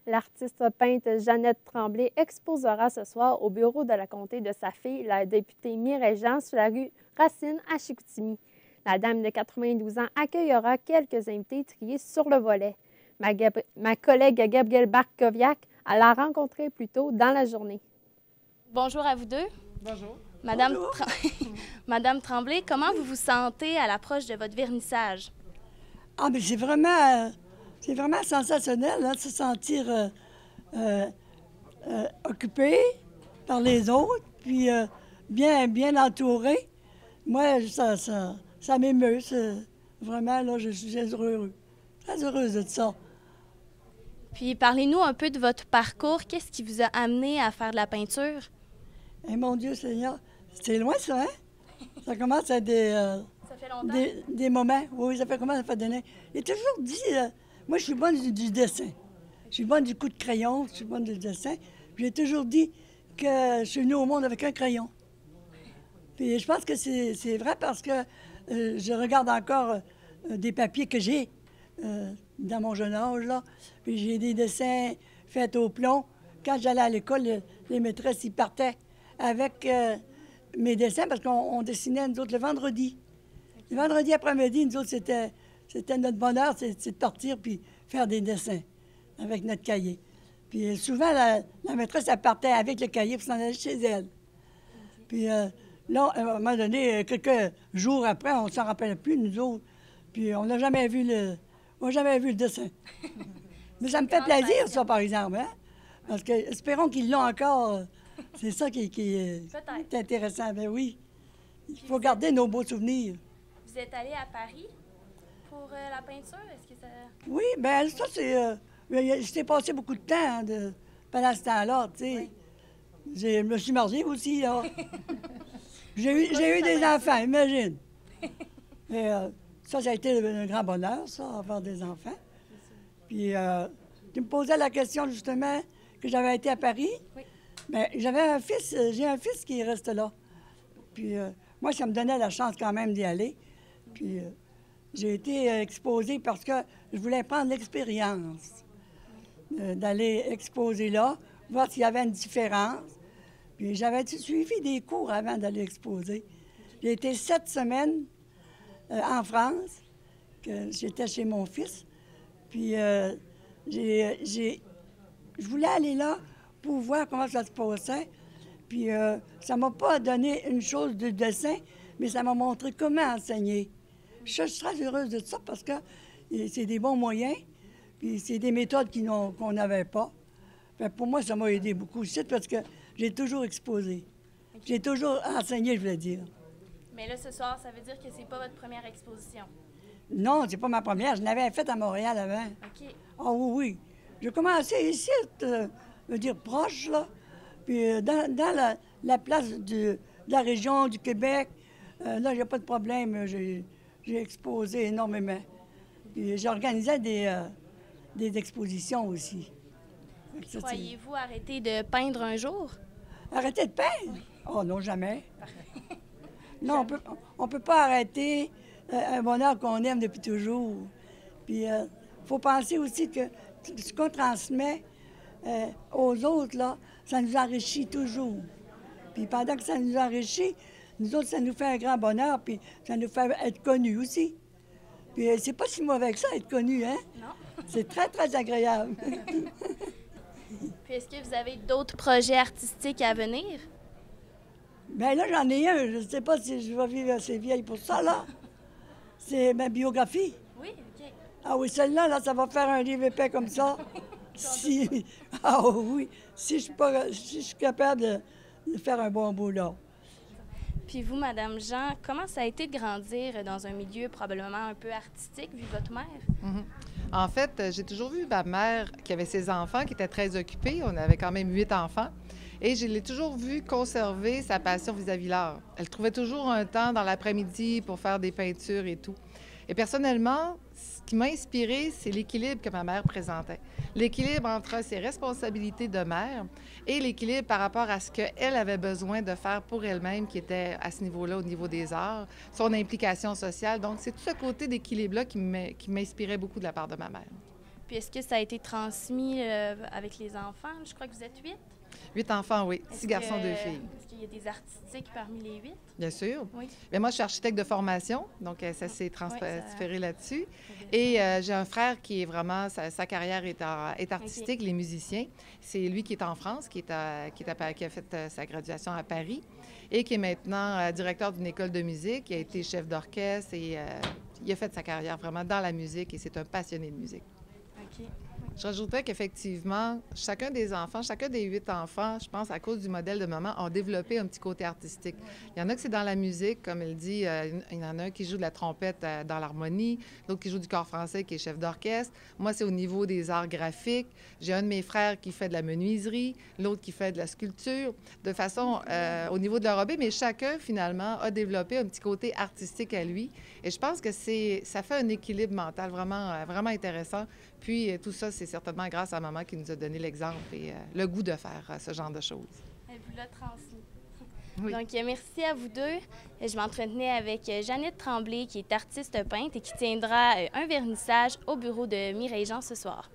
L'artiste peintre Jeannette Tremblay exposera ce soir au bureau de la comté de sa fille, la députée Mireille Jean, sur la rue Racine à Chicoutimi. La dame de 92 ans accueillera quelques invités triés sur le volet. Ma collègue Gabrielle Barkoviak l'a rencontrée plus tôt dans la journée. Bonjour à vous deux. Bonjour. Madame Tremblay, comment vous vous sentez à l'approche de votre vernissage? Ah, mais c'est vraiment sensationnel, hein, de se sentir occupé par les autres, puis bien entouré. Moi, ça m'émeut. Vraiment, là, je suis très heureuse de ça. Puis parlez-nous un peu de votre parcours. Qu'est-ce qui vous a amené à faire de la peinture? Eh, mon Dieu Seigneur, c'est loin ça, hein? Ça commence à Ça fait longtemps? des moments. Oui, ça fait comment ça fait des années. J'ai toujours dit, moi je suis bonne du dessin. Je suis bonne du coup de crayon, je suis bonne du dessin. Puis j'ai toujours dit que je suis venue au monde avec un crayon. Puis je pense que c'est vrai parce que je regarde encore des papiers que j'ai dans mon jeune âge, là. Puis j'ai des dessins faits au plomb. Quand j'allais à l'école, les maîtresses, ils partaient avec mes dessins parce qu'on dessinait, nous autres, le vendredi. Le vendredi après-midi, nous autres, c'était notre bonheur, c'est de partir puis faire des dessins avec notre cahier. Puis souvent, la maîtresse, elle partait avec le cahier pour s'en aller chez elle. Puis là, à un moment donné, quelques jours après, on ne s'en rappelle plus, nous autres. Puis on n'a jamais vu le dessin. Mais ça me fait plaisir, ça, par exemple, hein? Parce que, espérons qu'ils l'ont encore. C'est ça qui est intéressant. Ben oui, il faut garder nos beaux souvenirs. Vous êtes allé à Paris pour la peinture? Est-ce que ça... Oui, bien ça, c'est... je t'ai passé beaucoup de temps pendant ce temps-là, tu sais. Oui. Je me suis mariée aussi, là. j'ai eu des enfants, imagine. Et, ça a été un grand bonheur, ça, avoir des enfants. Puis, tu me posais la question, justement, que j'avais été à Paris. Oui. Bien, j'ai un fils qui reste là. Puis, moi, ça me donnait la chance quand même d'y aller. Puis, j'ai été exposée parce que je voulais prendre l'expérience d'aller exposer là, voir s'il y avait une différence. Puis, j'avais suivi des cours avant d'aller exposer. J'ai été 7 semaines en France, que j'étais chez mon fils. Puis, je voulais aller là pour voir comment ça se passait. Puis, ça m'a pas donné une chose de dessin, mais ça m'a montré comment enseigner. Je suis très heureuse de ça parce que c'est des bons moyens, puis c'est des méthodes qu'on n'avait pas. Fait pour moi, ça m'a aidé beaucoup aussi parce que j'ai toujours exposé. J'ai toujours enseigné, je voulais dire. Mais là, ce soir, ça veut dire que c'est pas votre première exposition? Non, c'est pas ma première. Je l'avais faite à Montréal avant. OK. Ah oui, oui. J'ai commencé ici, je veux dire, proche, là. Puis dans la place de la région du Québec, là, il n'y a pas de problème. J'ai exposé énormément. Puis j'organisais des expositions aussi. Croyez-vous arrêter de peindre un jour? Arrêter de peindre? Oh non, jamais. Non, on peut pas arrêter un bonheur qu'on aime depuis toujours. Puis il faut penser aussi que ce qu'on transmet aux autres, là, ça nous enrichit toujours. Puis pendant que ça nous enrichit, nous autres, ça nous fait un grand bonheur, puis ça nous fait être connus aussi. Puis c'est pas si mauvais que ça, être connu, hein? Non. C'est très, très agréable. Puis est-ce que vous avez d'autres projets artistiques à venir? Bien là, j'en ai un. Je ne sais pas si je vais vivre assez vieille pour ça, là. C'est ma biographie. Oui, OK. Ah oui, celle-là, là, ça va faire un livre épais comme ça. Ah oui, si je suis capable de faire un bon boulot. Puis vous, Madame Jean, comment ça a été de grandir dans un milieu probablement un peu artistique, vu votre mère? Mm-hmm. En fait, j'ai toujours vu ma mère qui avait ses enfants, qui était très occupée. On avait quand même 8 enfants. Et je l'ai toujours vue conserver sa passion vis-à-vis l'art. Elle trouvait toujours un temps dans l'après-midi pour faire des peintures et tout. Et personnellement, ce qui m'a inspirée, c'est l'équilibre que ma mère présentait. L'équilibre entre ses responsabilités de mère et l'équilibre par rapport à ce qu'elle avait besoin de faire pour elle-même, qui était à ce niveau-là, au niveau des arts, son implication sociale. Donc, c'est tout ce côté d'équilibre-là qui m'inspirait beaucoup de la part de ma mère. Puis est-ce que ça a été transmis avec les enfants? Je crois que vous êtes 8. 8 enfants, oui. 6 garçons, 2 filles. Est-ce qu'il y a des artistiques parmi les 8? Bien sûr. Oui. Bien, moi, je suis architecte de formation, donc ça s'est transféré là-dessus. bien. Et j'ai un frère qui est vraiment, sa carrière est artistique, les musiciens. C'est lui qui est en France, qui a fait sa graduation à Paris et qui est maintenant directeur d'une école de musique. Il a été chef d'orchestre et il a fait sa carrière vraiment dans la musique et c'est un passionné de musique. OK. Je rajouterais qu'effectivement, chacun des 8 enfants, je pense, à cause du modèle de maman, ont développé un petit côté artistique. Il y en a que c'est dans la musique, comme elle dit, il y en a un qui joue de la trompette dans l'harmonie, l'autre qui joue du cor français, qui est chef d'orchestre. Moi, c'est au niveau des arts graphiques. J'ai un de mes frères qui fait de la menuiserie, l'autre qui fait de la sculpture, de façon au niveau de leur hobby, mais chacun, finalement, a développé un petit côté artistique à lui. Et je pense que ça fait un équilibre mental vraiment, vraiment intéressant. Puis tout ça, c'est certainement grâce à maman qui nous a donné l'exemple et le goût de faire ce genre de choses. Elle vous l'a transmis. Oui. Donc, merci à vous deux. Je m'entretenais avec Jeannette Tremblay, qui est artiste peintre et qui tiendra un vernissage au bureau de Mireille Jean ce soir.